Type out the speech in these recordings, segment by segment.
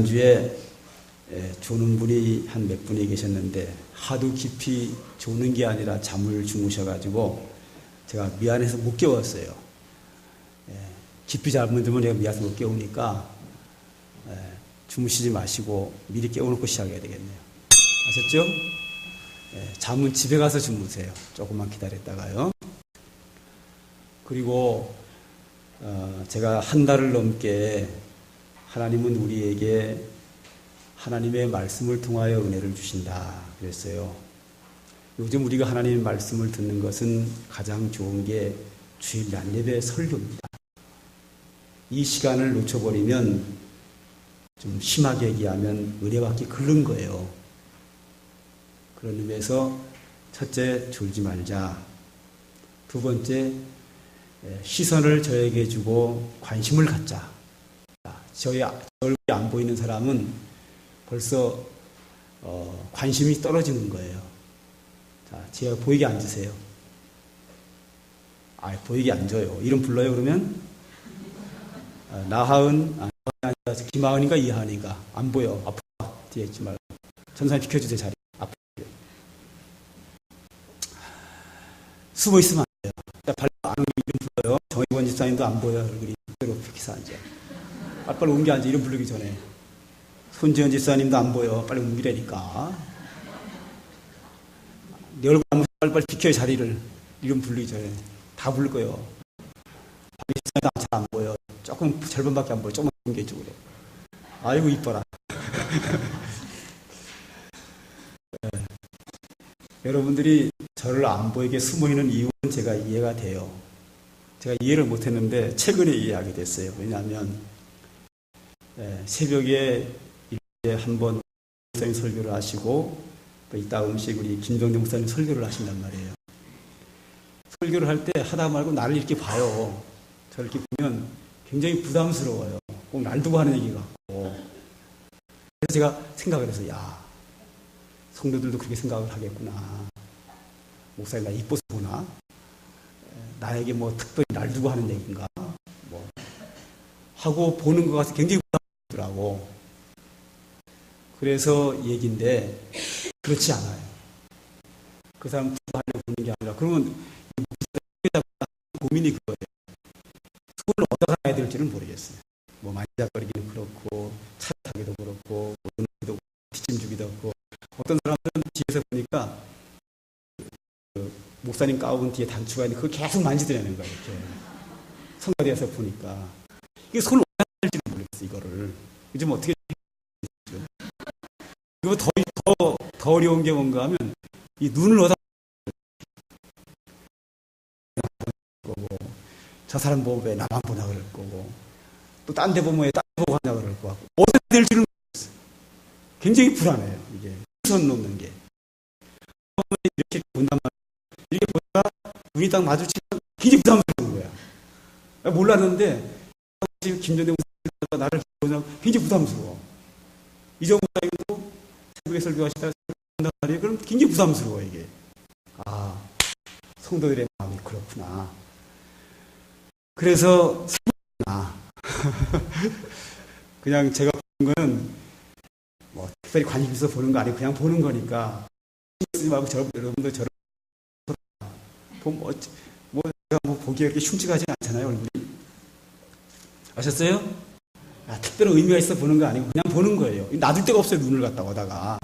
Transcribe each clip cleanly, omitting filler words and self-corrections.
지난주에 조는 분이 한 몇 분이 계셨는데 하도 깊이 조는 게 아니라 잠을 주무셔가지고 제가 미안해서 못 깨웠어요. 깊이 잠을 들면 제가 미안해서 못 깨우니까 주무시지 마시고 미리 깨워놓고 시작해야 되겠네요. 아셨죠? 잠은 집에 가서 주무세요. 조금만 기다렸다가요. 그리고 제가 한 달을 넘게 하나님은 우리에게 하나님의 말씀을 통하여 은혜를 주신다 그랬어요. 요즘 우리가 하나님의 말씀을 듣는 것은 가장 좋은 게 주일 낮 예배 설교입니다. 이 시간을 놓쳐버리면 좀 심하게 얘기하면 은혜 받기 글른 거예요. 그런 의미에서 첫째, 졸지 말자. 두 번째, 시선을 저에게 주고 관심을 갖자. 저희 얼굴이 안 보이는 사람은 벌써 관심이 떨어지는 거예요. 자, 제가 보이게 앉으세요. 보이게 앉아요. 이름 불러요 그러면? 나하은, 김하은인가 이하은인가? 안 보여. 앞으로 뒤에 있지 말고. 전사님 비켜주세요 자리. 앞으로. 숨어 있으면 안 돼요. 발로 안 오면 이름 불러요. 정의권 집사님도 안 보여. 얼굴이 그대로 비켜서 앉아. 빨리 옮겨 앉아. 이름 부르기 전에. 손지현 집사님도 안 보여. 빨리 옮기라니까. 내 얼굴 안 보여. 빨리 비켜요 자리를. 이름 부르기 전에. 다 부를 거예요. 집사님도 잘 안 보여. 조금 절반밖에 안 보여. 조금만 옮겨 이쪽으로. 아이고 이뻐라. 여러분들이 저를 안 보이게 숨어있는 이유는 제가 이해가 돼요. 제가 이해를 못했는데 최근에 이해하게 됐어요. 왜냐하면 새벽에 한번 목사님 설교를 하시고 또 이따 음식 우리 김정정 목사님 설교를 하신단 말이에요. 설교를 할 때 하다 말고 나를 이렇게 봐요. 저를 이렇게 보면 굉장히 부담스러워요. 꼭 날 두고 하는 얘기 같고. 그래서 제가 생각을 해서 성도들도 그렇게 생각을 하겠구나. 목사님 나 이뻐서 보나? 나에게 뭐 특별히 날 두고 하는 얘기인가? 뭐 하고 보는 것 같아서 굉장히 부담스럽더라고. 그래서 얘기인데 그렇지 않아요. 그 사람 두고 보는 게 아니라 그러면 고민이 그거예요. 손을 어디다 가야 될지는 모르겠어요. 뭐 만지작거리기는 그렇고 차 타기도 그렇고 오기도 뒷짐주기도 그렇고 어떤 사람들은 뒤에서 보니까 목사님 가운 뒤에 단추가 있는데 그걸 계속 만지더라는 거예요. 이렇게 성가대에서 보니까 이게 손을 어디다 할지는 모르겠어요. 이거를 요즘 어떻게 이거 더 어려운 게 뭔가 하면 이 눈을 어디다 거고 저 사람 보고 왜 나만 보나 그럴 거고 또 딴 데 보면 왜 딴 데 보고 하냐 그럴 거고 어디다 될지는 모르겠어요. 굉장히 불안해요. 이게 손 놓는 게 이렇게 본단 말이에요. 이렇게 보다가 눈이 딱 마주치면 굉장히 부담스러운 거야. 몰랐는데 지금 김전대 목사님과 나를 보면 굉장히 부담스러워. 이정 목사님도 새벽에 설교하시다가 본단 말이에요. 그럼 굉장히 부담스러워 이게. 성도들의 마음이 그렇구나. 그래서 그냥 제가 보는 거는 뭐 특별히 관심 있어서 보는 거 아니고 그냥 보는 거니까 쓰지 말고 여러분들 저를 제가 보기에 그렇게 흉측하지 않잖아요 얼굴이. 아셨어요? 특별한 의미가 있어 보는 거 아니고 그냥 보는 거예요. 놔둘 데가 없어요. 눈을 갖다 오다가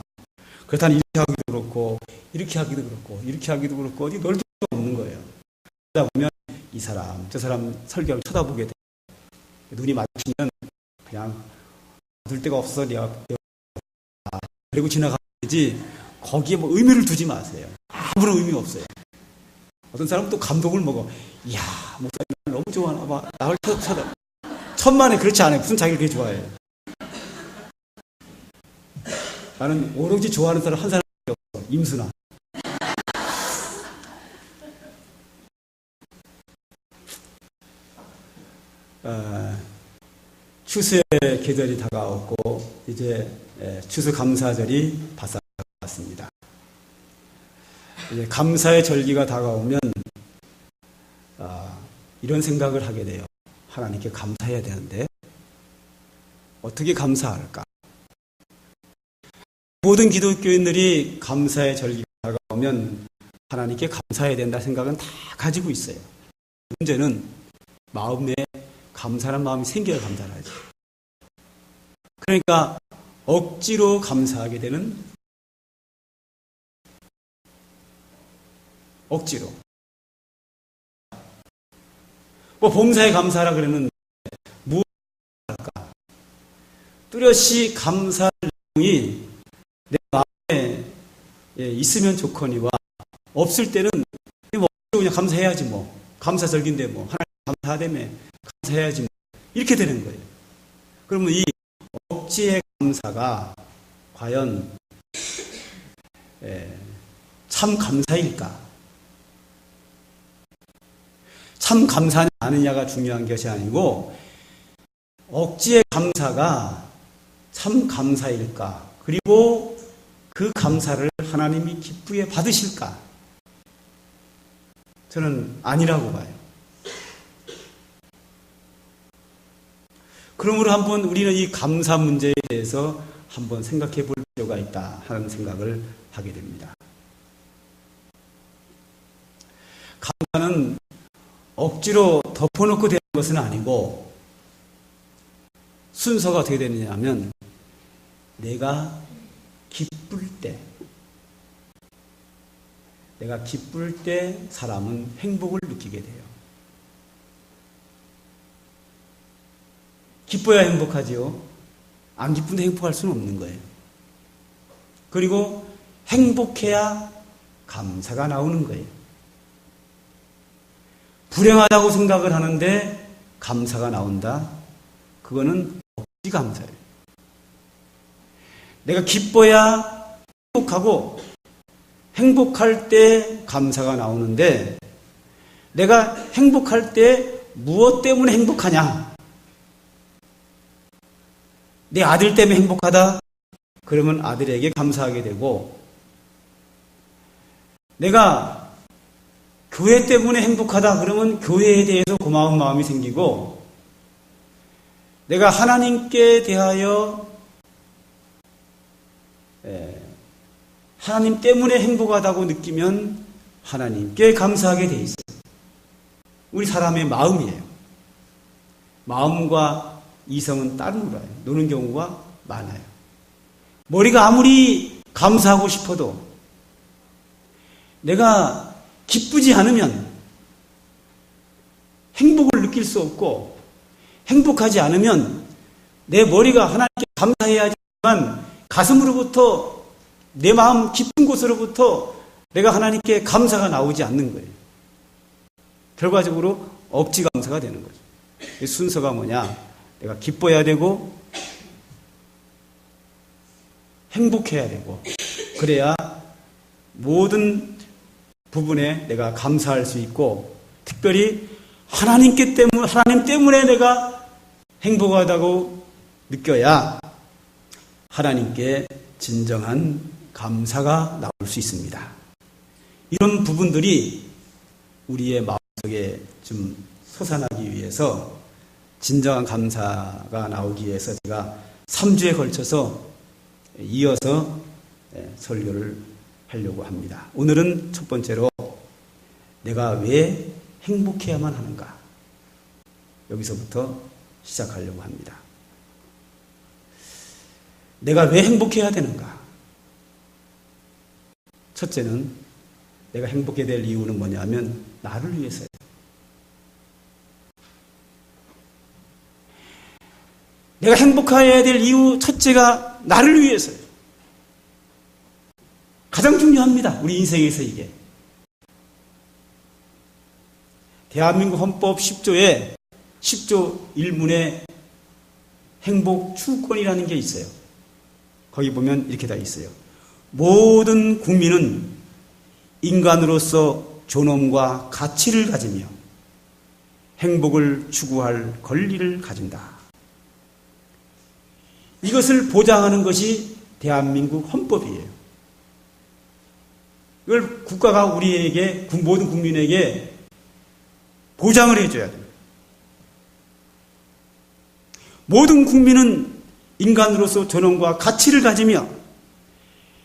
그렇다니 이렇게 하기도 그렇고 이렇게 하기도 그렇고 이렇게 하기도 그렇고 어디 넓을 데가 없는 거예요. 그러다 보면 이 사람 저 사람 설교를 쳐다보게 돼요. 눈이 마주치면 그냥 놔둘 데가 없어서 내가 그리고 지나가야지 거기에 뭐 의미를 두지 마세요. 아무런 의미 없어요. 어떤 사람은 또 감동을 먹어. 이야 목사님 너무 좋아하나 봐. 나를 쳐다. 천만에 그렇지 않아요. 무슨 자기를 그렇게 좋아해. 나는 오로지 좋아하는 사람 한 사람밖에 없어. 임순아. 추수의 계절이 다가왔고 이제 추수감사절이 바싹 다가왔습니다. 이제 감사의 절기가 다가오면 이런 생각을 하게 돼요. 하나님께 감사해야 되는데 어떻게 감사할까? 모든 기독교인들이 감사의 절기가 다가오면 하나님께 감사해야 된다 생각은 다 가지고 있어요. 문제는 마음에 감사란 마음이 생겨야 감사를 하죠. 그러니까 억지로 감사하게 되는, 억지로. 뭐 봉사에 감사하라 그러는데 무엇을 할까? 뚜렷이 감사할 내용이 내 마음에 있으면 좋거니와 없을 때는 뭐 그냥 감사해야지 뭐. 감사절기인데 뭐 하나님 감사하다며 감사해야지 뭐. 이렇게 되는 거예요. 그러면 이 억지의 감사가 과연 참 감사일까? 참 감사하냐 아느냐가 중요한 것이 아니고 억지의 감사가 참 감사일까? 그리고 그 감사를 하나님이 기쁘게 받으실까? 저는 아니라고 봐요. 그러므로 한번 우리는 이 감사 문제에 대해서 한번 생각해 볼 필요가 있다 하는 생각을 하게 됩니다. 감사는 억지로 덮어놓고 되는 것은 아니고 순서가 어떻게 되느냐 하면 내가 기쁠 때 사람은 행복을 느끼게 돼요. 기뻐야 행복하지요. 안 기쁜데 행복할 수는 없는 거예요. 그리고 행복해야 감사가 나오는 거예요. 불행하다고 생각을 하는데 감사가 나온다? 그거는 억지 감사예요. 내가 기뻐야 행복하고 행복할 때 감사가 나오는데 내가 행복할 때 무엇 때문에 행복하냐? 내 아들 때문에 행복하다? 그러면 아들에게 감사하게 되고 내가 교회 때문에 행복하다 그러면 교회에 대해서 고마운 마음이 생기고 내가 하나님께 대하여 하나님 때문에 행복하다고 느끼면 하나님께 감사하게 돼 있어요. 우리 사람의 마음이에요. 마음과 이성은 따로 놀아요. 노는 경우가 많아요. 머리가 아무리 감사하고 싶어도 내가 기쁘지 않으면 행복을 느낄 수 없고 행복하지 않으면 내 머리가 하나님께 감사해야 하지만 가슴으로부터 내 마음 깊은 곳으로부터 내가 하나님께 감사가 나오지 않는 거예요. 결과적으로 억지 감사가 되는 거죠. 이 순서가 뭐냐? 내가 기뻐야 되고 행복해야 되고 그래야 모든 부분에 내가 감사할 수 있고 특별히 하나님 때문에 내가 행복하다고 느껴야 하나님께 진정한 감사가 나올 수 있습니다. 이런 부분들이 우리의 마음속에 좀 솟아나기 위해서 진정한 감사가 나오기 위해서 제가 3주에 걸쳐서 이어서 설교를 하려고 합니다. 오늘은 첫 번째로 내가 왜 행복해야만 하는가? 여기서부터 시작하려고 합니다. 내가 왜 행복해야 되는가? 첫째는 내가 행복해야 될 이유는 뭐냐면 나를 위해서예요. 내가 행복해야 될 이유 첫째가 나를 위해서예요. 가장 중요합니다. 우리 인생에서 이게. 대한민국 헌법 10조에 10조 1문에 행복 추구권이라는 게 있어요. 거기 보면 이렇게 다 있어요. 모든 국민은 인간으로서 존엄과 가치를 가지며 행복을 추구할 권리를 가진다. 이것을 보장하는 것이 대한민국 헌법이에요. 이걸 국가가 우리에게, 모든 국민에게 보장을 해줘야 돼요. 모든 국민은 인간으로서 존엄과 가치를 가지며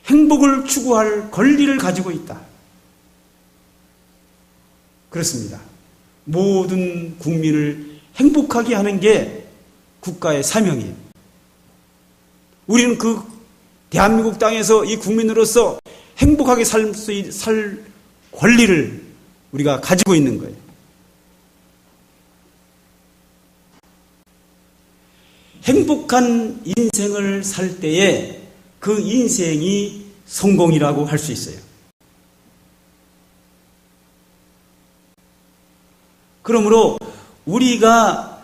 행복을 추구할 권리를 가지고 있다. 그렇습니다. 모든 국민을 행복하게 하는 게 국가의 사명이에요. 우리는 그 대한민국 땅에서 이 국민으로서 행복하게 살 권리를 우리가 가지고 있는 거예요. 행복한 인생을 살 때에 그 인생이 성공이라고 할 수 있어요. 그러므로 우리가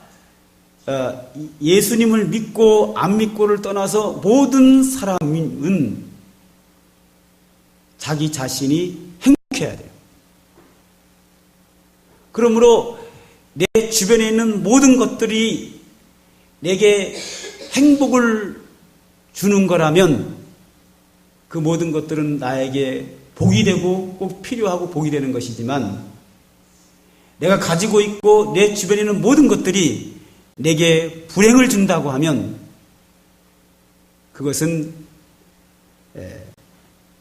예수님을 믿고 안 믿고를 떠나서 모든 사람은 자기 자신이 행복해야 돼요. 그러므로 내 주변에 있는 모든 것들이 내게 행복을 주는 거라면 그 모든 것들은 나에게 복이 되고 꼭 필요하고 복이 되는 것이지만 내가 가지고 있고 내 주변에 있는 모든 것들이 내게 불행을 준다고 하면 그것은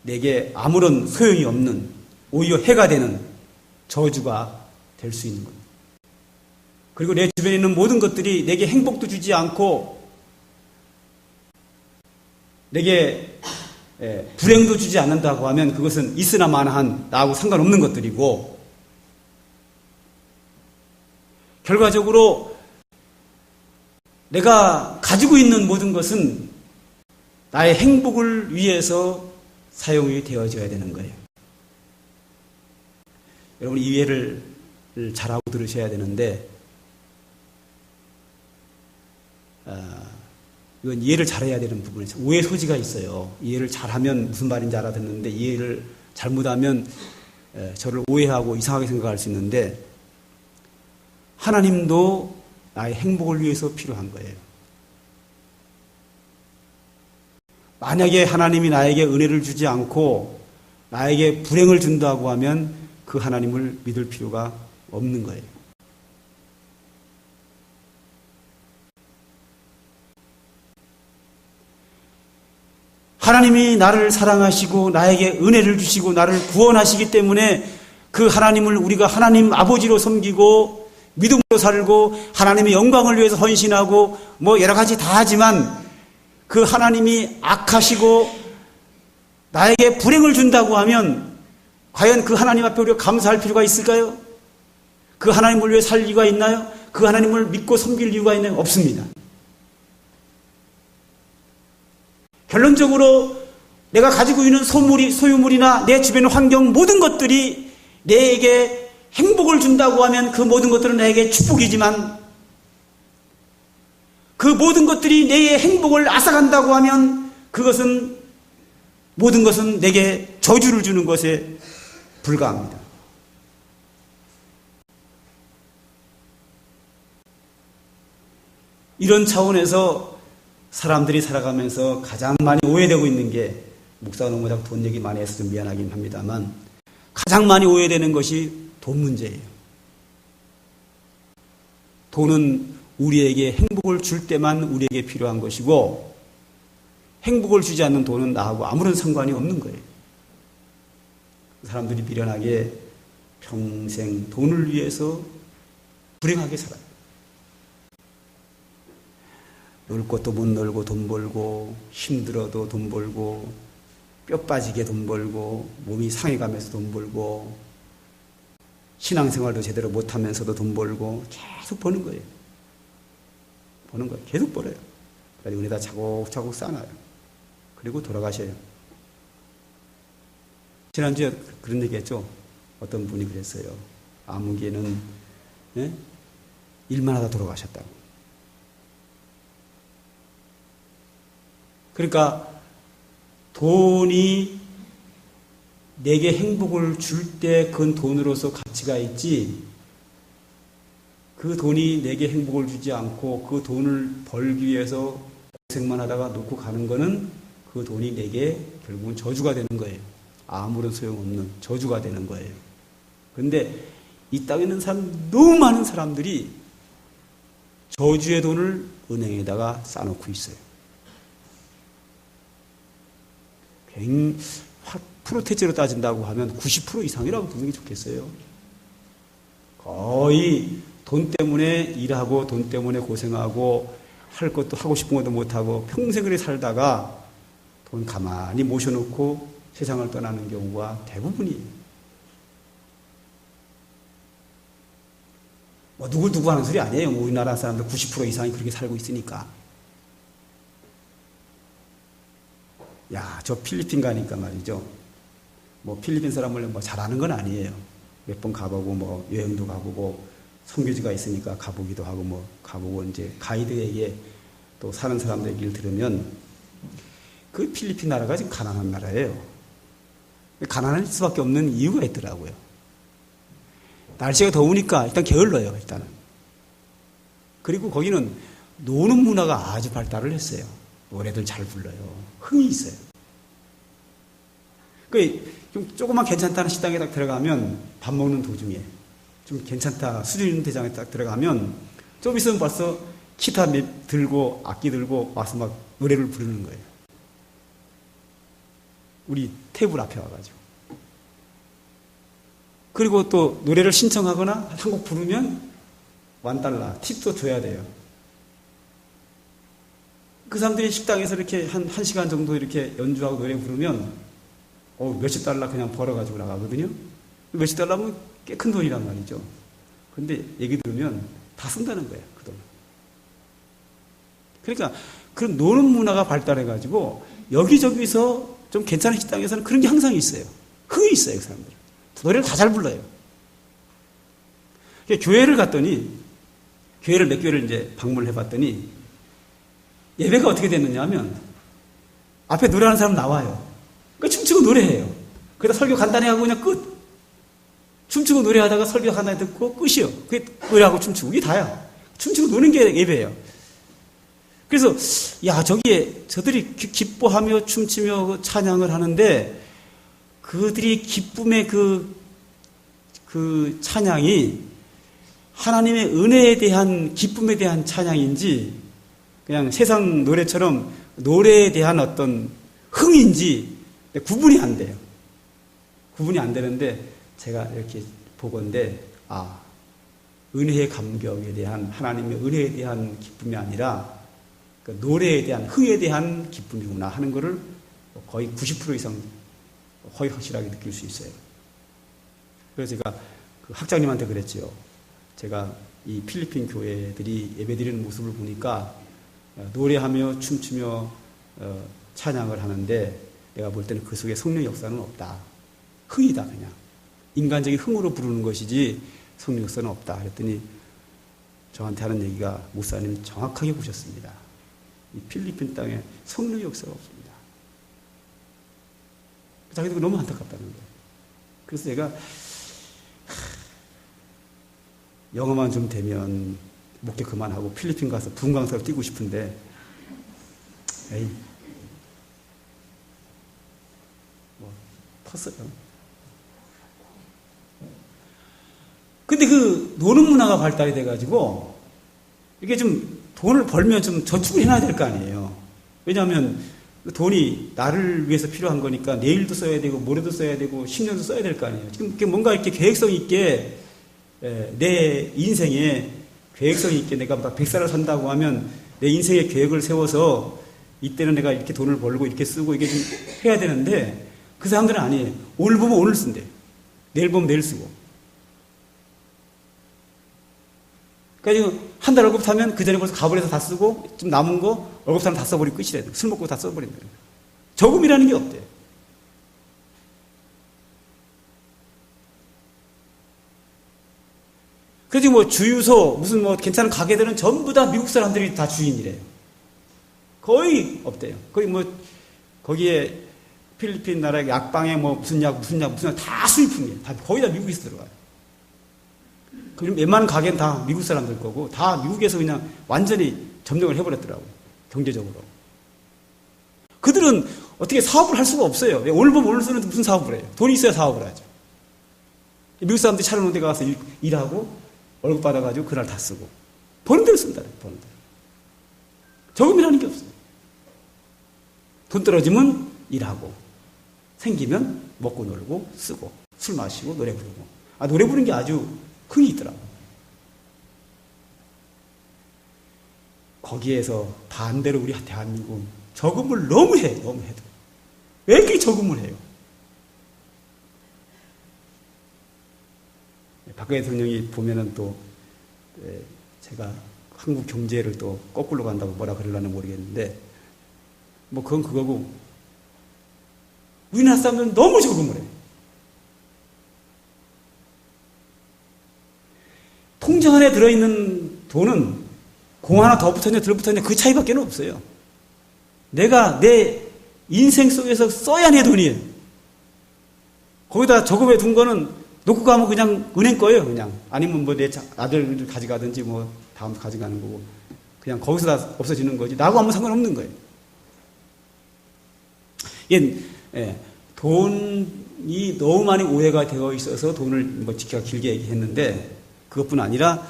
내게 아무런 소용이 없는 오히려 해가 되는 저주가 될 수 있는 겁니다. 그리고 내 주변에 있는 모든 것들이 내게 행복도 주지 않고 내게 불행도 주지 않는다고 하면 그것은 있으나 마나한 나하고 상관없는 것들이고 결과적으로 내가 가지고 있는 모든 것은 나의 행복을 위해서 사용이 되어져야 되는 거예요. 여러분 이해를 잘하고 들으셔야 되는데 이건 이해를 잘해야 되는 부분에서 오해 소지가 있어요. 이해를 잘하면 무슨 말인지 알아듣는데 이해를 잘못하면 저를 오해하고 이상하게 생각할 수 있는데 하나님도 나의 행복을 위해서 필요한 거예요. 만약에 하나님이 나에게 은혜를 주지 않고 나에게 불행을 준다고 하면 그 하나님을 믿을 필요가 없는 거예요. 하나님이 나를 사랑하시고 나에게 은혜를 주시고 나를 구원하시기 때문에 그 하나님을 우리가 하나님 아버지로 섬기고 믿음으로 살고 하나님의 영광을 위해서 헌신하고 뭐 여러 가지 다 하지만 그 하나님이 악하시고 나에게 불행을 준다고 하면 과연 그 하나님 앞에 우리가 감사할 필요가 있을까요? 그 하나님을 위해 살 이유가 있나요? 그 하나님을 믿고 섬길 이유가 있나요? 없습니다. 결론적으로 내가 가지고 있는 소유물이나 내 주변의 환경 모든 것들이 내게 행복을 준다고 하면 그 모든 것들은 내게 축복이지만 그 모든 것들이 내게 행복을 앗아간다고 하면 그것은 모든 것은 내게 저주를 주는 것에 불과합니다. 이런 차원에서 사람들이 살아가면서 가장 많이 오해되고 있는 게 목사가 너무 자꾸 돈 얘기 많이 해서 좀 미안하긴 합니다만 가장 많이 오해되는 것이 돈 문제예요. 돈은 우리에게 행복을 줄 때만 우리에게 필요한 것이고 행복을 주지 않는 돈은 나하고 아무런 상관이 없는 거예요. 사람들이 미련하게 평생 돈을 위해서 불행하게 살아요. 놀 것도 못 놀고 돈 벌고 힘들어도 돈 벌고 뼈 빠지게 돈 벌고 몸이 상해가면서 돈 벌고 신앙생활도 제대로 못하면서도 돈 벌고 계속 버는 거예요. 버는 거예요. 계속 벌어요. 그래서 은혜다 차곡차곡 쌓아놔요. 그리고 돌아가셔요. 지난주에 그런 얘기했죠. 어떤 분이 그랬어요. 아무개는 일만 하다 돌아가셨다고. 그러니까 돈이 내게 행복을 줄 때 그건 돈으로서 가치가 있지 그 돈이 내게 행복을 주지 않고 그 돈을 벌기 위해서 고생만 하다가 놓고 가는 거는 그 돈이 내게 결국은 저주가 되는 거예요. 아무런 소용없는 저주가 되는 거예요. 그런데 이 땅에 있는 사람 너무 많은 사람들이 저주의 돈을 은행에다가 쌓아놓고 있어요. 프로테제로 따진다고 하면 90% 이상이라고 보는 게 좋겠어요. 거의 돈 때문에 일하고 돈 때문에 고생하고 할 것도 하고 싶은 것도 못하고 평생을 살다가 돈 가만히 모셔놓고 세상을 떠나는 경우가 대부분이에요. 뭐 누굴 두고 하는 소리 아니에요. 우리나라 사람들 90% 이상이 그렇게 살고 있으니까. 야, 저 필리핀 가니까 말이죠. 뭐 필리핀 사람을 뭐 잘하는 건 아니에요. 몇 번 가보고 뭐 여행도 가보고 선교지가 있으니까 가보기도 하고 뭐 가보고 이제 가이드에게 또 사는 사람들 얘기를 들으면 그 필리핀 나라가 지금 가난한 나라예요. 가난할 수밖에 없는 이유가 있더라고요. 날씨가 더우니까 일단 게을러요, 일단은. 그리고 거기는 노는 문화가 아주 발달을 했어요. 노래들 잘 불러요. 흥이 있어요. 좀 조금만 괜찮다는 식당에 딱 들어가면 밥 먹는 도중에 좀 괜찮다, 수준 있는 대장에 딱 들어가면 좀 있으면 벌써 기타 들고 악기 들고 와서 막 노래를 부르는 거예요. 우리 테이블 앞에 와가지고. 그리고 또 노래를 신청하거나 한 곡 부르면 $1 팁도 줘야 돼요. 그 사람들이 식당에서 이렇게 한 시간 정도 이렇게 연주하고 노래 부르면 몇십 달러 그냥 벌어가지고 나가거든요. 몇십 달러면 꽤 큰 돈이란 말이죠. 근데 얘기 들으면 다 쓴다는 거예요, 그 돈. 그러니까 그런 노는 문화가 발달해가지고 여기저기서 좀 괜찮은 식당에서는 그런 게 항상 있어요. 흥이 있어요, 그 사람들. 노래를 다 잘 불러요. 교회를 갔더니, 교회를 몇 교회를 이제 방문을 해봤더니, 예배가 어떻게 됐느냐 하면, 앞에 노래하는 사람 나와요. 그러니까 춤추고 노래해요. 그러다 설교 간단히 하고 그냥 끝. 춤추고 노래하다가 설교 간단히 듣고 끝이요. 그게 노래하고 춤추고, 이게 다야. 춤추고 노는 게 예배예요. 그래서, 야, 저들이 기뻐하며 춤추며 찬양을 하는데, 그들이 기쁨의 그 찬양이 하나님의 은혜에 대한 기쁨에 대한 찬양인지 그냥 세상 노래처럼 노래에 대한 어떤 흥인지 구분이 안 돼요. 구분이 안 되는데 제가 이렇게 보건대 은혜의 감격에 대한 하나님의 은혜에 대한 기쁨이 아니라 그 노래에 대한 흥에 대한 기쁨이구나 하는 것을 거의 90% 이상 거의 확실하게 느낄 수 있어요. 그래서 제가 그 학장님한테 그랬지요. 제가 이 필리핀 교회들이 예배드리는 모습을 보니까 노래하며 춤추며 찬양을 하는데 내가 볼 때는 그 속에 성령 역사는 없다. 흥이다 그냥. 인간적인 흥으로 부르는 것이지 성령 역사는 없다. 그랬더니 저한테 하는 얘기가 목사님 정확하게 보셨습니다. 이 필리핀 땅에 성령 역사가 없습니다. 자기도 너무 안타깝다는 거예요. 그래서 제가 영어만 좀 되면 목회 그만하고 필리핀 가서 분강사로 뛰고 싶은데 에이 뭐 컸어요. 근데 그 노는 문화가 발달이 돼가지고 이게 좀 돈을 벌면 좀 저축을 해놔야 될 거 아니에요. 왜냐하면 돈이 나를 위해서 필요한 거니까 내일도 써야 되고 모레도 써야 되고 10년도 써야 될 거 아니에요. 지금 뭔가 이렇게 계획성 있게 내 인생에 계획성 있게 내가 막 100살을 산다고 하면 내 인생의 계획을 세워서 이때는 내가 이렇게 돈을 벌고 이렇게 쓰고 이게 좀 해야 되는데 그 사람들은 아니에요. 오늘 보면 오늘 쓴대. 내일 보면 내일 쓰고. 그러니까 한 달 월급 타면 그 전에 벌써 가버려서 다 쓰고 좀 남은 거 월급 타면 다 써버리고 끝이래. 술 먹고 다 써버린다. 저금이라는 게 없대. 그래서 뭐 주유소 무슨 뭐 괜찮은 가게들은 전부 다 미국 사람들이 다 주인이래요. 거의 없대요. 거의 뭐 거기에 필리핀 나라의 약방에 뭐 무슨 약 다 수입품이에요. 다 거의 다 미국에서 들어가요. 그럼 웬만한 가게는 다 미국 사람들 거고 다 미국에서 그냥 완전히 점령을 해버렸더라고요. 경제적으로. 그들은 어떻게 사업을 할 수가 없어요. 오늘 보면 오늘 쓰는데 무슨 사업을 해요. 돈이 있어야 사업을 하죠. 미국 사람들이 차려놓은 데 가서 일하고 월급 받아가지고 그날 다 쓰고 버는 대로 쓴다. 버는 대로. 저금이라는 게 없어요. 돈 떨어지면 일하고 생기면 먹고 놀고 쓰고 술 마시고 노래 부르고. 노래 부르는 게 아주 흥이 있더라고. 거기에서 반대로 우리 대한민국은 저금을 너무 해. 너무 해도. 왜 이렇게 저금을 해요? 박근혜 대통령이 보면은 또 제가 한국 경제를 또 거꾸로 간다고 뭐라 그러려나 모르겠는데 뭐 그건 그거고 우리나라 사람들은 너무 저금을 해요. 통장 안에 들어있는 돈은 공 하나 더 붙었냐 덜 붙었냐 그 차이밖에 없어요. 내가 내 인생 속에서 써야 내 돈이에요. 거기다 저금해 둔 거는 놓고 가면 그냥 은행 거예요. 그냥 아니면 뭐 내 아들 가져가든지 뭐 다음 가져가는 거고 그냥 거기서 다 없어지는 거지 나하고 아무 상관없는 거예요. 돈이 너무 많이 오해가 되어 있어서 돈을 뭐 지키기가 길게 얘기했는데 그것뿐 아니라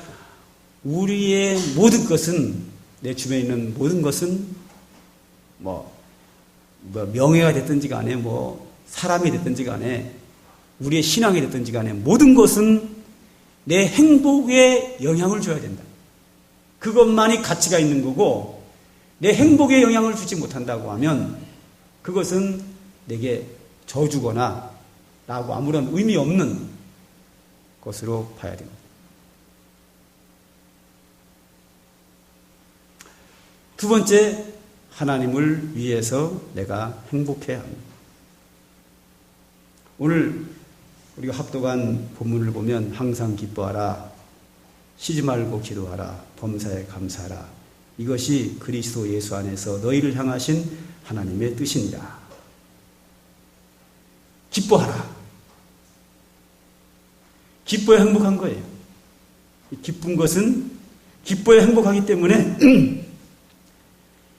우리의 모든 것은 내 주변에 있는 모든 것은 뭐 명예가 됐든지 간에 뭐 사람이 됐든지 간에 우리의 신앙이 됐든지 간에 모든 것은 내 행복에 영향을 줘야 된다. 그것만이 가치가 있는 거고 내 행복에 영향을 주지 못한다고 하면 그것은 내게 저주거나 나하고 아무런 의미 없는 것으로 봐야 됩니다. 두 번째, 하나님을 위해서 내가 행복해야 합니다. 오늘 우리가 합독한 본문을 보면 항상 기뻐하라, 쉬지 말고 기도하라, 범사에 감사하라. 이것이 그리스도 예수 안에서 너희를 향하신 하나님의 뜻이니라. 기뻐하라. 기뻐야 행복한 거예요. 기쁜 것은 기뻐야 행복하기 때문에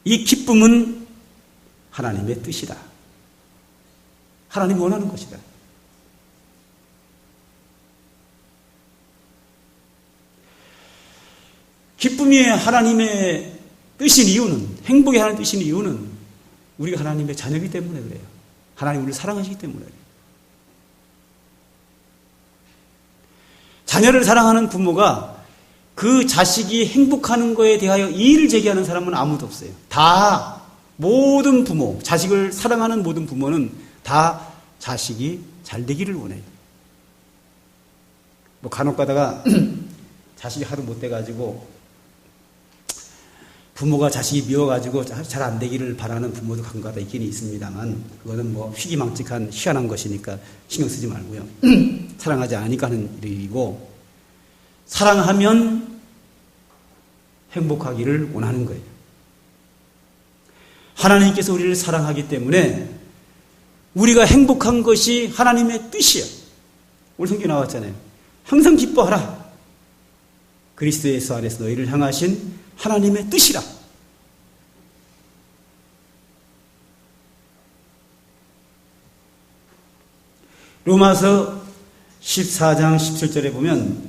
이 기쁨은 하나님의 뜻이다. 하나님이 원하는 것이다. 기쁨이 하나님의 뜻인 이유는, 행복이 하나님의 뜻인 이유는 우리가 하나님의 자녀이기 때문에 그래요. 하나님 우리를 사랑하시기 때문에 그래요. 자녀를 사랑하는 부모가 그 자식이 행복하는 거에 대하여 이의를 제기하는 사람은 아무도 없어요. 다 모든 부모, 자식을 사랑하는 모든 부모는 다 자식이 잘 되기를 원해요. 뭐 간혹 가다가 자식이 하도 못 돼가지고 부모가 자식이 미워가지고 잘 안 되기를 바라는 부모도 간혹가다 있긴 있습니다만 그거는 뭐 희귀망측한 희한한 것이니까 신경 쓰지 말고요. 사랑하지 않으니까 하는 일이고 사랑하면 행복하기를 원하는 거예요. 하나님께서 우리를 사랑하기 때문에 우리가 행복한 것이 하나님의 뜻이에요. 오늘 성경에 나왔잖아요. 항상 기뻐하라. 그리스도 예수 안에서 너희를 향하신 하나님의 뜻이라. 로마서 14장 17절에 보면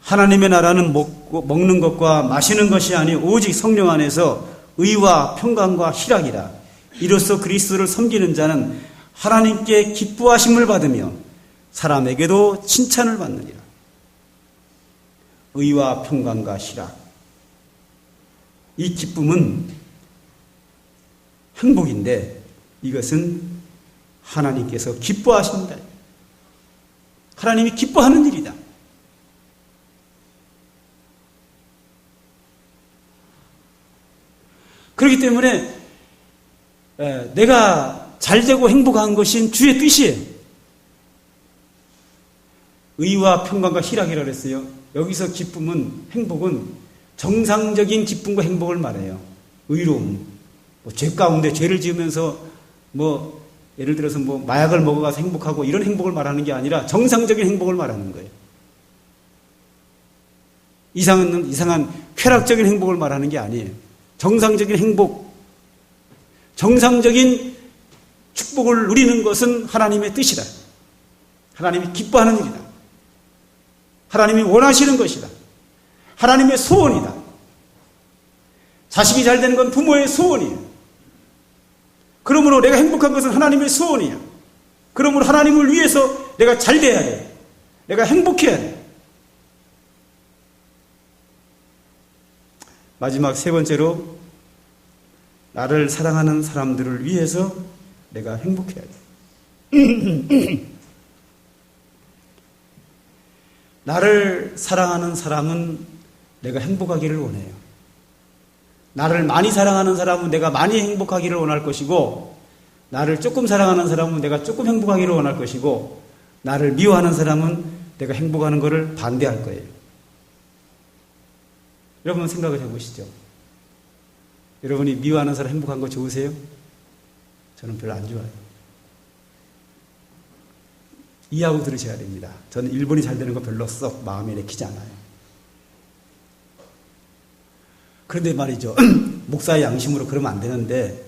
하나님의 나라는 먹는 것과 마시는 것이 아니오 오직 성령 안에서 의와 평강과 희락이라. 이로써 그리스도를 섬기는 자는 하나님께 기뻐하심을 받으며 사람에게도 칭찬을 받느니라. 의와 평강과 희락. 이 기쁨은 행복인데 이것은 하나님께서 기뻐하신다. 하나님이 기뻐하는 일이다. 그렇기 때문에 내가 잘되고 행복한 것인 주의 뜻이에요. 의와 평강과 희락이라고 그랬어요. 여기서 기쁨은, 행복은 정상적인 기쁨과 행복을 말해요. 의로움, 죄 가운데 죄를 지으면서 예를 들어서 마약을 먹어가서 행복하고 이런 행복을 말하는 게 아니라 정상적인 행복을 말하는 거예요. 이상한 쾌락적인 행복을 말하는 게 아니에요. 정상적인 행복, 정상적인 축복을 누리는 것은 하나님의 뜻이다. 하나님이 기뻐하는 일이다. 하나님이 원하시는 것이다. 하나님의 소원이다. 자식이 잘 되는 건 부모의 소원이에요. 그러므로 내가 행복한 것은 하나님의 소원이야. 그러므로 하나님을 위해서 내가 잘 돼야 돼. 내가 행복해야 돼. 마지막 세 번째로 나를 사랑하는 사람들을 위해서 내가 행복해야 돼. 나를 사랑하는 사람은 내가 행복하기를 원해요. 나를 많이 사랑하는 사람은 내가 많이 행복하기를 원할 것이고, 나를 조금 사랑하는 사람은 내가 조금 행복하기를 원할 것이고, 나를 미워하는 사람은 내가 행복하는 것을 반대할 거예요. 여러분 생각을 해보시죠. 여러분이 미워하는 사람 행복한 거 좋으세요? 저는 별로 안 좋아요. 이해하고 들으셔야 됩니다. 저는 일본이 잘 되는 거 별로 썩 마음에 내키지 않아요. 그런데 말이죠. 목사의 양심으로 그러면 안 되는데,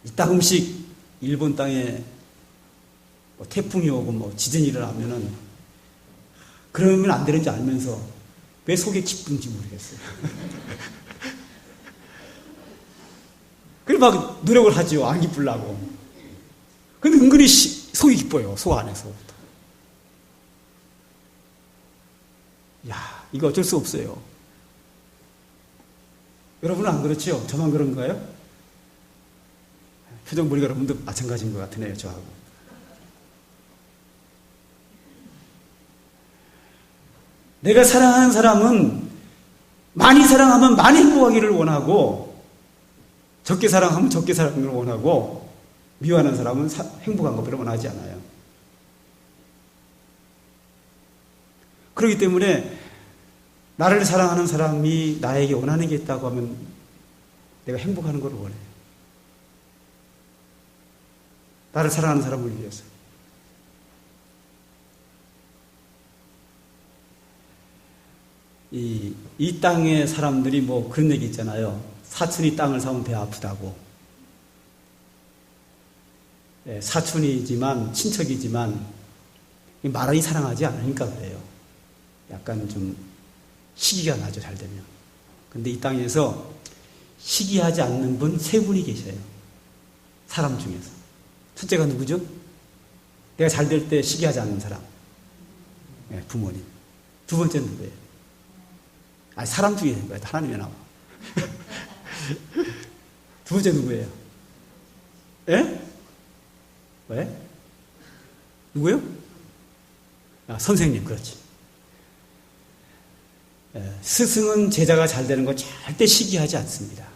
이따금씩 일본 땅에 뭐 태풍이 오고 뭐 지진이 일어나면은 그러면 안 되는지 알면서 왜 속에 기쁜지 모르겠어요. 그래서 막 노력을 하죠. 안 기쁘려고. 근데 은근히 속이 기뻐요. 속 안에서부터. 야, 이거 어쩔 수 없어요. 여러분은 안 그렇죠? 저만 그런가요? 표정 보니까 여러분도 마찬가지인 것 같으네요. 저하고. 내가 사랑하는 사람은 많이 사랑하면 많이 행복하기를 원하고, 적게 사랑하면 적게 사랑하기를 원하고, 미워하는 사람은 행복한 거 별로 원하지 않아요. 그렇기 때문에 나를 사랑하는 사람이 나에게 원하는 게 있다고 하면 내가 행복하는 걸 원해요. 나를 사랑하는 사람을 위해서. 이 땅의 사람들이 뭐 그런 얘기 있잖아요. 사촌이 땅을 사면 배 아프다고. 네, 사촌이지만, 친척이지만, 말하니 사랑하지 않으니까 그래요. 약간 좀 시기가 나죠, 잘 되면. 근데 이 땅에서 시기하지 않는 분 세 분이 계셔요. 사람 중에서. 첫째가 누구죠? 내가 잘 될 때 시기하지 않는 사람. 네, 부모님. 두 번째는 누구예요? 아니, 사람 중에 있는 거예요. 하나님에 나와. 두 번째 누구예요? 예? 왜? 누구요? 아, 선생님, 그렇지. 예, 스승은 제자가 잘 되는 거 절대 시기하지 않습니다.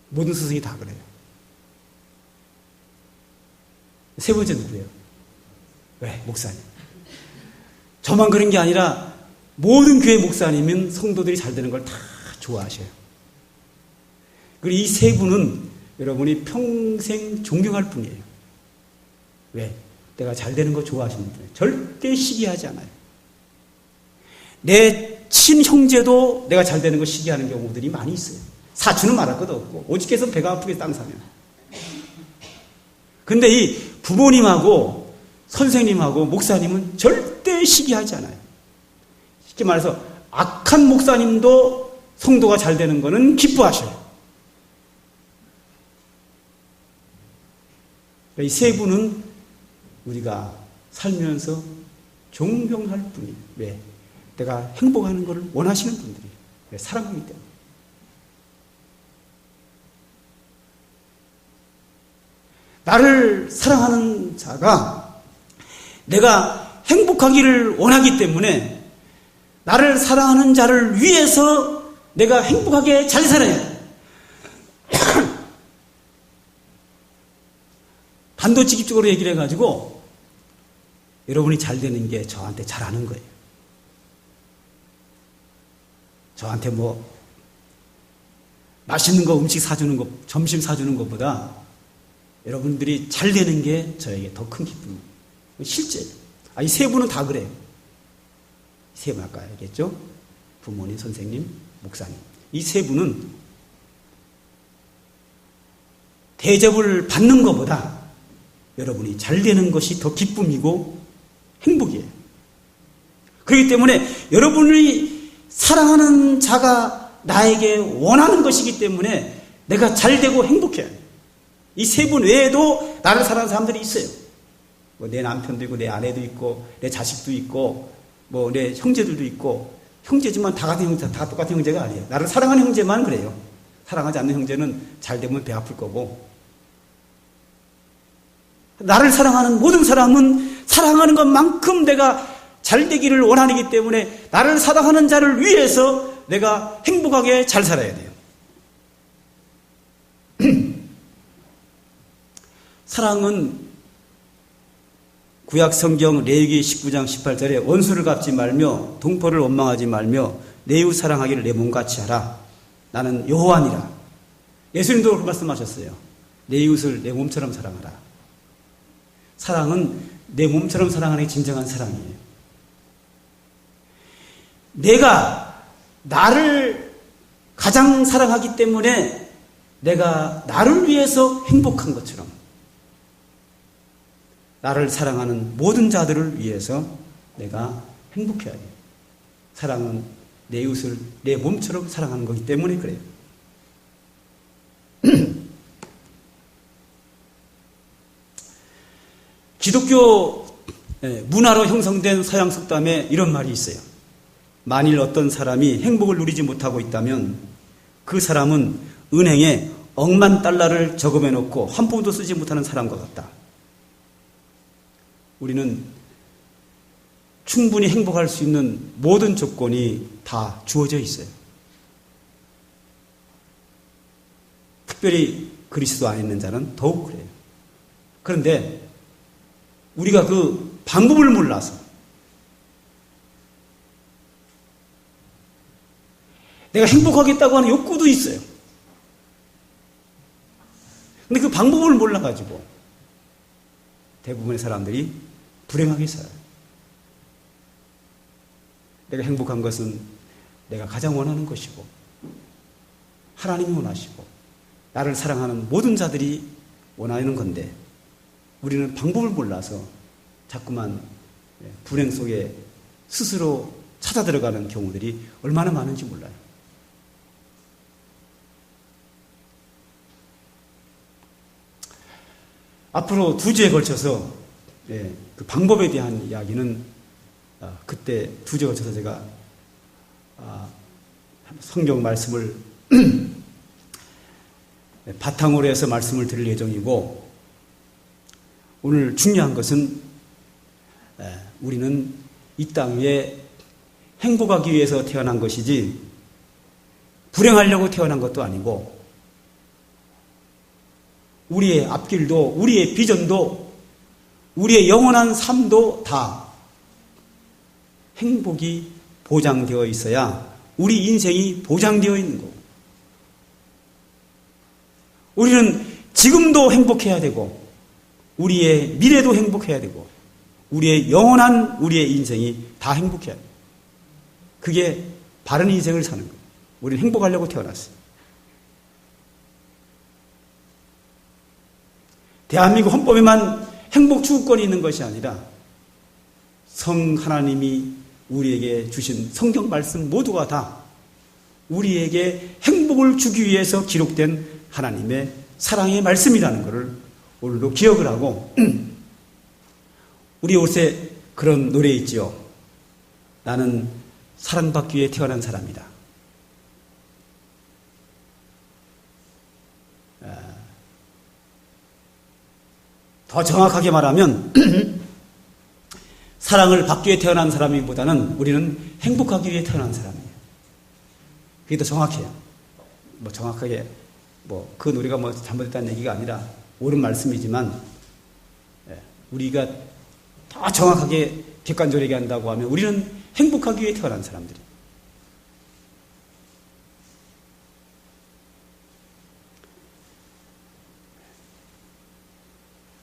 모든 스승이 다 그래요. 세 번째 누구예요? 왜? 목사님. 저만 그런 게 아니라 모든 교회 목사님은 성도들이 잘 되는 걸 다 좋아하셔요. 그리고 이 세 분은 여러분이 평생 존경할 분이에요. 왜? 내가 잘 되는 거 좋아하시는 분이에요. 절대 시기하지 않아요. 내 친형제도 내가 잘 되는 거 시기하는 경우들이 많이 있어요. 사촌은 말할 것도 없고 오직해서 배가 아프게 땅 사면. 근데 이 부모님하고 선생님하고 목사님은 절대 시기하지 않아요. 쉽게 말해서 악한 목사님도 성도가 잘 되는 거는 기뻐하셔요. 이 세 분은 우리가 살면서 존경할 분이에요. 왜? 내가 행복하는 것을 원하시는 분들이에요. 왜? 사랑하기 때문에. 나를 사랑하는 자가 내가 행복하기를 원하기 때문에 나를 사랑하는 자를 위해서 내가 행복하게 잘 살아야 돼. 반도직입적으로 얘기를 해가지고 여러분이 잘 되는 게 저한테 잘하는 거예요. 저한테 뭐 맛있는 거 음식 사주는 거 점심 사주는 것보다 여러분들이 잘 되는 게 저에게 더 큰 기쁨이에요. 실제예요. 이 세 분은 다 그래요. 세 분 아까 얘기했죠? 부모님, 선생님, 목사님. 이 세 분은 대접을 받는 것보다 여러분이 잘 되는 것이 더 기쁨이고 행복이에요. 그렇기 때문에 여러분이 사랑하는 자가 나에게 원하는 것이기 때문에 내가 잘 되고 행복해요. 이 이 세 분 외에도 나를 사랑하는 사람들이 있어요. 뭐 내 남편도 있고 내 아내도 있고 내 자식도 있고 뭐 내 형제들도 있고 형제지만 다 같은 형제, 다 똑같은 형제가 아니에요. 나를 사랑하는 형제만 그래요. 사랑하지 않는 형제는 잘 되면 배 아플 거고. 나를 사랑하는 모든 사람은 사랑하는 것만큼 내가 잘 되기를 원하기 때문에 나를 사랑하는 자를 위해서 내가 행복하게 잘 살아야 돼요. 사랑은 구약 성경 레위기 19장 18절에 원수를 갚지 말며 동포를 원망하지 말며 내 이웃 사랑하기를 내 몸같이 하라. 나는 여호와니라. 예수님도 그렇게 말씀하셨어요. 내 이웃을 내 몸처럼 사랑하라. 사랑은 내 몸처럼 사랑하는 게 진정한 사랑이에요. 내가 나를 가장 사랑하기 때문에 내가 나를 위해서 행복한 것처럼 나를 사랑하는 모든 자들을 위해서 내가 행복해야 해요. 사랑은 내 이웃을 내 몸처럼 사랑하는 거기 때문에 그래요. 기독교 문화로 형성된 서양 속담에 이런 말이 있어요. 만일 어떤 사람이 행복을 누리지 못하고 있다면 그 사람은 은행에 억만 달러를 저금해 놓고 한 푼도 쓰지 못하는 사람과 같다. 우리는 충분히 행복할 수 있는 모든 조건이 다 주어져 있어요. 특별히 그리스도 안에 있는 자는 더욱 그래요. 그런데 우리가 그 방법을 몰라서 내가 행복하겠다고 하는 욕구도 있어요. 근데 그 방법을 몰라가지고 대부분의 사람들이 불행하게 살아요. 내가 행복한 것은 내가 가장 원하는 것이고 하나님이 원하시고 나를 사랑하는 모든 자들이 원하는 건데 우리는 방법을 몰라서 자꾸만 불행 속에 스스로 찾아 들어가는 경우들이 얼마나 많은지 몰라요. 앞으로 2주에 걸쳐서 그 방법에 대한 이야기는 그때 2주에 걸쳐서 제가 성경 말씀을 바탕으로 해서 말씀을 드릴 예정이고 오늘 중요한 것은 우리는 이 땅 위에 행복하기 위해서 태어난 것이지 불행하려고 태어난 것도 아니고 우리의 앞길도 우리의 비전도 우리의 영원한 삶도 다 행복이 보장되어 있어야 우리 인생이 보장되어 있는 거고 우리는 지금도 행복해야 되고 우리의 미래도 행복해야 되고 우리의 영원한 우리의 인생이 다 행복해야 돼요. 그게 바른 인생을 사는 거예요. 우리는 행복하려고 태어났어요. 대한민국 헌법에만 행복 추구권이 있는 것이 아니라 성 하나님이 우리에게 주신 성경 말씀 모두가 다 우리에게 행복을 주기 위해서 기록된 하나님의 사랑의 말씀이라는 것을 오늘도 기억을 하고 우리 옷에 그런 노래 있지요. 나는 사랑받기 위해 태어난 사람이다. 더 정확하게 말하면 사랑을 받기 위해 태어난 사람이보다는 우리는 행복하기 위해 태어난 사람이에요. 그게 더 정확해요. 뭐 정확하게 뭐 그 노래가 뭐 잘못됐다는 얘기가 아니라 옳은 말씀이지만 우리가 더 정확하게 객관적으로 얘기한다고 하면 우리는 행복하기 위해 태어난 사람들이.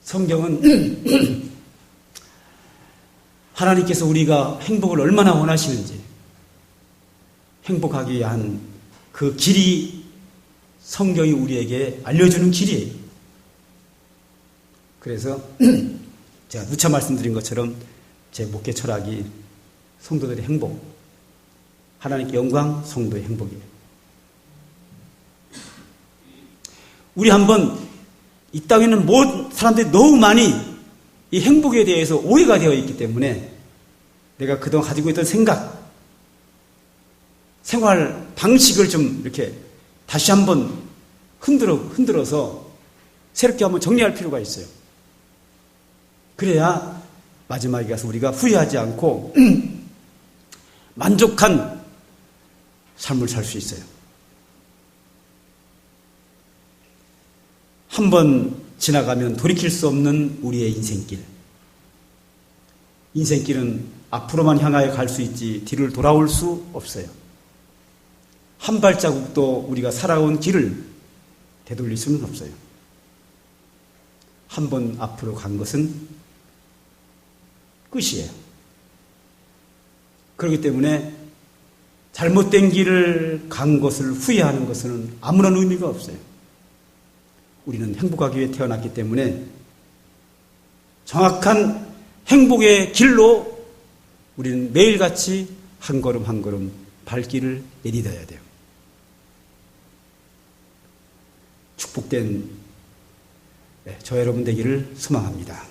성경은 하나님께서 우리가 행복을 얼마나 원하시는지 행복하기 위한 그 길이 성경이 우리에게 알려주는 길이에요. 그래서 제가 누차 말씀드린 것처럼 제 목회 철학이 성도들의 행복, 하나님께 영광, 성도의 행복이에요. 우리 한번 이 땅에는 사람들이 너무 많이 이 행복에 대해서 오해가 되어 있기 때문에 내가 그동안 가지고 있던 생각, 생활 방식을 좀 이렇게 다시 한번 흔들어서 새롭게 한번 정리할 필요가 있어요. 그래야 마지막에 가서 우리가 후회하지 않고 만족한 삶을 살 수 있어요. 한번 지나가면 돌이킬 수 없는 우리의 인생길. 인생길은 앞으로만 향하여 갈 수 있지 뒤를 돌아올 수 없어요. 한 발자국도 우리가 살아온 길을 되돌릴 수는 없어요. 한 번 앞으로 간 것은 끝이에요. 그렇기 때문에 잘못된 길을 간 것을 후회하는 것은 아무런 의미가 없어요. 우리는 행복하기 위해 태어났기 때문에 정확한 행복의 길로 우리는 매일같이 한 걸음 한 걸음 발길을 내딛어야 돼요. 축복된 저 여러분 되기를 소망합니다.